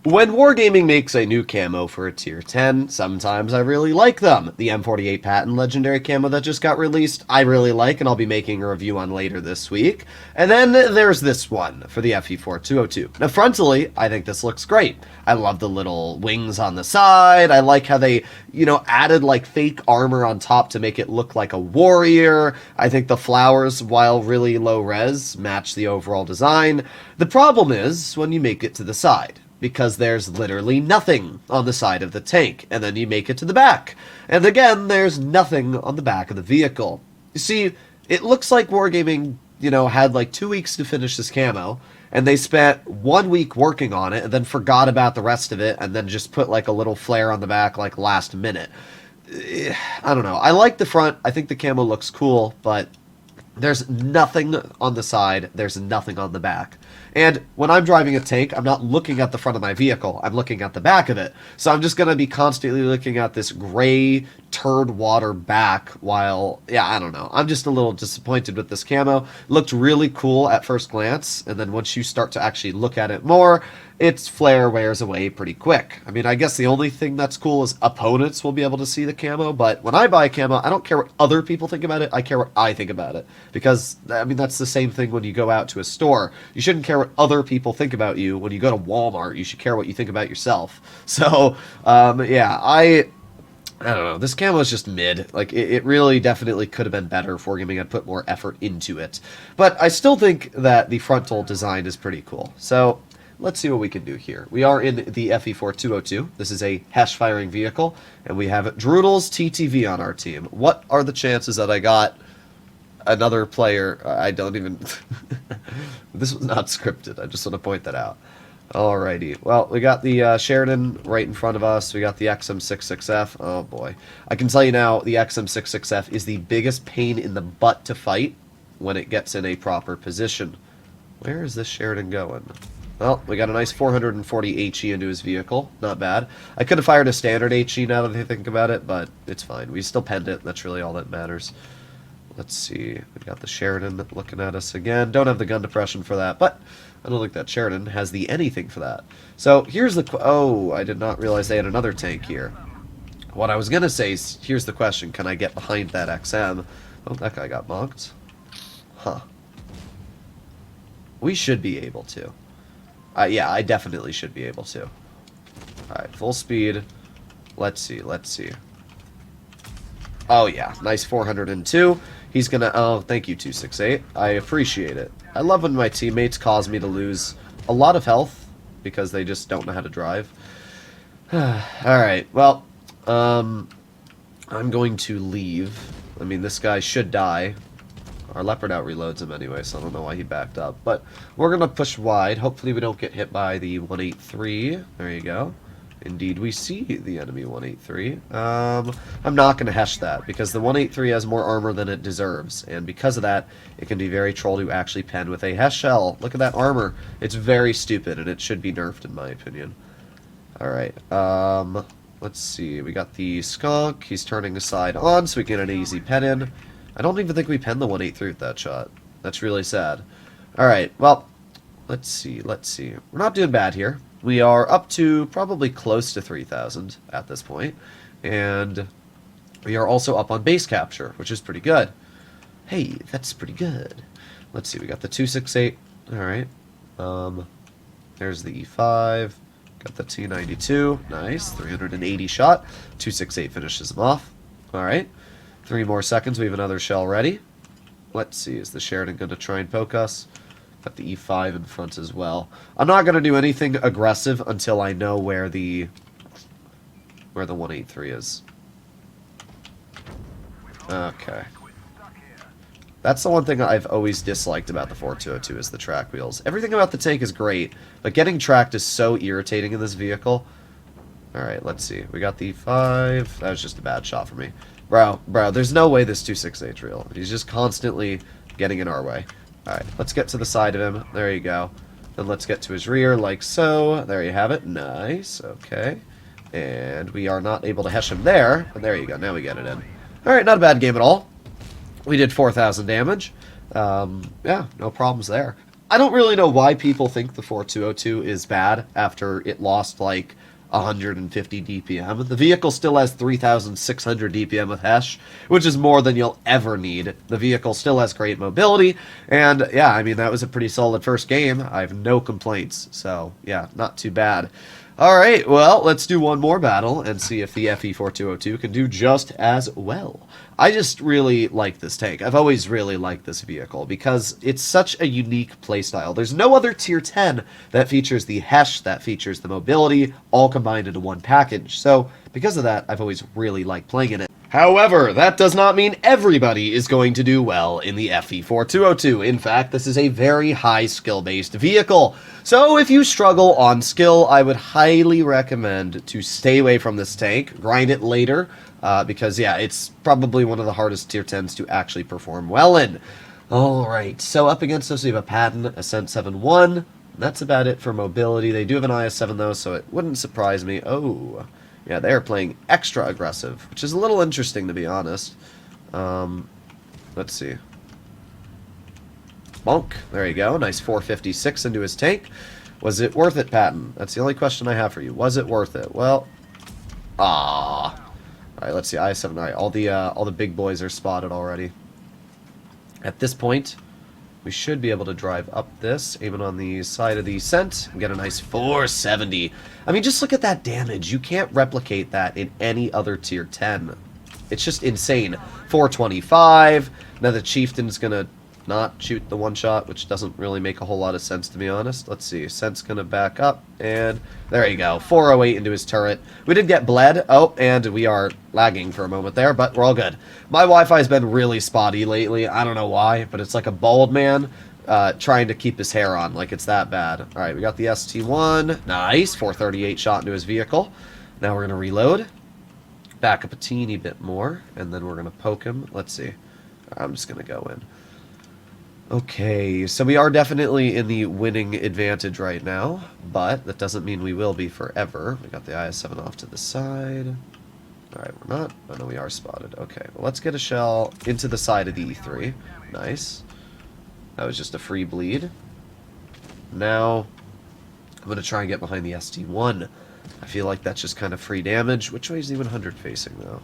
When Wargaming makes a new camo for a tier 10, sometimes I really like them. The M48 patent legendary camo that just got released, I really like, and I'll be making a review on later this week. And then there's this one for the FE4202. Now, frontally, I think this looks great. I love the little wings on the side. I like how they, added like fake armor on top to make it look like a warrior. I think the flowers, while really low res, match the overall design. The problem is when you make it to the side, because there's literally nothing on the side of the tank, and then you make it to the back. And again, there's nothing on the back of the vehicle. You see, it looks like Wargaming, had like 2 weeks to finish this camo, and they spent 1 week working on it, and then forgot about the rest of it, and then just put like a little flare on the back like last minute. I don't know. I like the front. I think the camo looks cool, but there's nothing on the side. There's nothing on the back. And when I'm driving a tank, I'm not looking at the front of my vehicle. I'm looking at the back of it. So I'm just going to be constantly looking at this gray turd water back while, I don't know. I'm just a little disappointed with this camo. It looked really cool at first glance. And then once you start to actually look at it more, its flare wears away pretty quick. I mean, I guess the only thing that's cool is opponents will be able to see the camo. But when I buy camo, I don't care what other people think about it. I care what I think about it. Because, I mean, that's the same thing when you go out to a store. You shouldn't care what other people think about you. When you go to Walmart, you should care what you think about yourself. So, I don't know. This camo is just mid. Like, it really definitely could have been better if Wargaming had put more effort into it. But I still think that the frontal design is pretty cool. So let's see what we can do here. We are in the FE4202. This is a Hesh-firing vehicle, and we have Droodle's TTV on our team. What are the chances that I got another player? I don't even... This was not scripted. I just want to point that out. Alrighty. Well, we got the Sheridan right in front of us. We got the XM66F. Oh, boy. I can tell you now, the XM66F is the biggest pain in the butt to fight when it gets in a proper position. Where is this Sheridan going? Well, we got a nice 440 HE into his vehicle. Not bad. I could have fired a standard HE now that I think about it, but it's fine. We still penned it. That's really all that matters. Let's see. We got the Sheridan looking at us again. Don't have the gun depression for that, but I don't think that Sheridan has the anything for that. So here's the... Oh, I did not realize they had another tank here. What I was going to say is, here's the question. Can I get behind that XM? Oh, that guy got mocked. Huh. We should be able to. Yeah, I definitely should be able to. Alright, full speed. Let's see. Oh, yeah. Nice 402. He's gonna... Oh, thank you, 268. I appreciate it. I love when my teammates cause me to lose a lot of health because they just don't know how to drive. Alright, well, I'm going to leave. I mean, this guy should die. Our Leopard out reloads him anyway, so I don't know why he backed up. But we're going to push wide. Hopefully we don't get hit by the 183. There you go. Indeed, we see the enemy 183. I'm not going to hesh that, because the 183 has more armor than it deserves, and because of that, it can be very troll to actually pen with a hesh shell. Look at that armor. It's very stupid, and it should be nerfed, in my opinion. Alright, let's see. We got the skunk. He's turning the side on, so we can get an easy pen in. I don't even think we penned the 183 with that shot. That's really sad. Alright, well, let's see. We're not doing bad here. We are up to probably close to 3,000 at this point, and we are also up on base capture, which is pretty good. Hey, that's pretty good. Let's see, we got the 268. Alright. There's the E5. Got the T92. Nice. 380 shot. 268 finishes him off. Alright. 3 more seconds. We have another shell ready. Let's see, is the Sheridan going to try and poke us? Got the E5 in front as well. I'm not going to do anything aggressive until I know where the 183 is. Okay. That's the one thing I've always disliked about the 4202 is the track wheels. Everything about the tank is great, but getting tracked is so irritating in this vehicle. Alright, let's see. We got the E5. That was just a bad shot for me. Bro, there's no way this 268's real. He's just constantly getting in our way. Alright, let's get to the side of him. There you go. Then let's get to his rear, like so. There you have it. Nice. Okay. And we are not able to hesh him there. But there you go. Now we get it in. Alright, not a bad game at all. We did 4,000 damage. Yeah, no problems there. I don't really know why people think the 4202 is bad after it lost like 150 DPM. The vehicle still has 3,600 DPM with Hesh, which is more than you'll ever need. The vehicle still has great mobility, and yeah, I mean, that was a pretty solid first game. I have no complaints, so yeah, not too bad. Alright, well, let's do one more battle and see if the FE4202 can do just as well. I just really like this tank. I've always really liked this vehicle because it's such a unique playstyle. There's no other tier 10 that features the Hesh, that features the mobility, all combined into one package. So, because of that, I've always really liked playing in it. However, that does not mean everybody is going to do well in the FE4202. In fact, this is a very high skill-based vehicle. So if you struggle on skill, I would highly recommend to stay away from this tank, grind it later, because yeah, it's probably one of the hardest tier 10s to actually perform well in. Alright, so up against us we have a Patton, Ascent 7-1. That's about it for mobility. They do have an IS-7 though, so it wouldn't surprise me. Oh... yeah, they're playing extra aggressive, which is a little interesting, to be honest. Let's see. Bonk. There you go. Nice 456 into his tank. Was it worth it, Patton? That's the only question I have for you. Was it worth it? Well, All right, let's see. IS-7. All right, all the big boys are spotted already. At this point, we should be able to drive up this, aiming on the side of the Ascent, and get a nice 470. I mean, just look at that damage. You can't replicate that in any other tier 10. It's just insane. 425. Now the Chieftain's going to not shoot the one shot, which doesn't really make a whole lot of sense, to be honest. Let's see. Ascent's going to back up, and there you go. 408 into his turret. We did get bled. Oh, and we are lagging for a moment there, but we're all good. My Wi-Fi's been really spotty lately. I don't know why, but it's like a bald man trying to keep his hair on, like it's that bad. All right, we got the ST1. Nice. 438 shot into his vehicle. Now we're going to reload. Back up a teeny bit more, and then we're going to poke him. Let's see. I'm just going to go in. Okay, so we are definitely in the winning advantage right now, but that doesn't mean we will be forever. We got the IS-7 off to the side. Alright, we're not. Oh, no, we are spotted. Okay, well, let's get a shell into the side of the E3. Nice. That was just a free bleed. Now, I'm going to try and get behind the ST1. I feel like that's just kind of free damage. Which way is the 100 facing, though?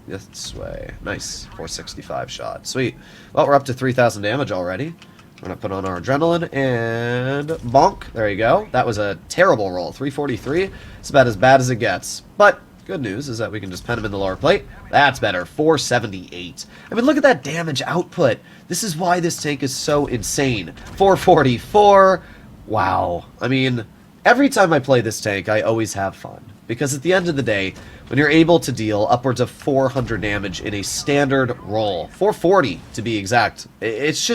This way. Nice. 465 shot. Sweet. Well, we're up to 3,000 damage already. We're going to put on our adrenaline and bonk. There you go. That was a terrible roll. 343. It's about as bad as it gets. But good news is that we can just pen him in the lower plate. That's better. 478. I mean, look at that damage output. This is why this tank is so insane. 444. Wow. I mean, every time I play this tank, I always have fun. Because at the end of the day, when you're able to deal upwards of 400 damage in a standard roll, 440 to be exact, it's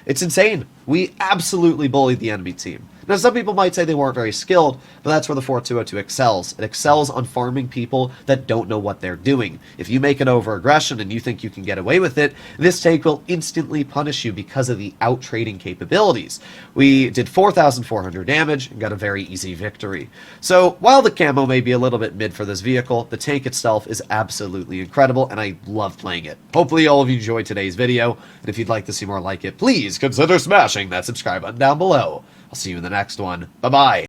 insane. We absolutely bullied the enemy team. Now, some people might say they weren't very skilled, but that's where the 4202 excels. It excels on farming people that don't know what they're doing. If you make an over-aggression and you think you can get away with it, this tank will instantly punish you because of the out-trading capabilities. We did 4,400 damage and got a very easy victory. So, while the camo may be a little bit mid for this vehicle, the tank itself is absolutely incredible, and I love playing it. Hopefully all of you enjoyed today's video, and if you'd like to see more like it, please consider smashing that subscribe button down below. I'll see you in the next one. Bye-bye.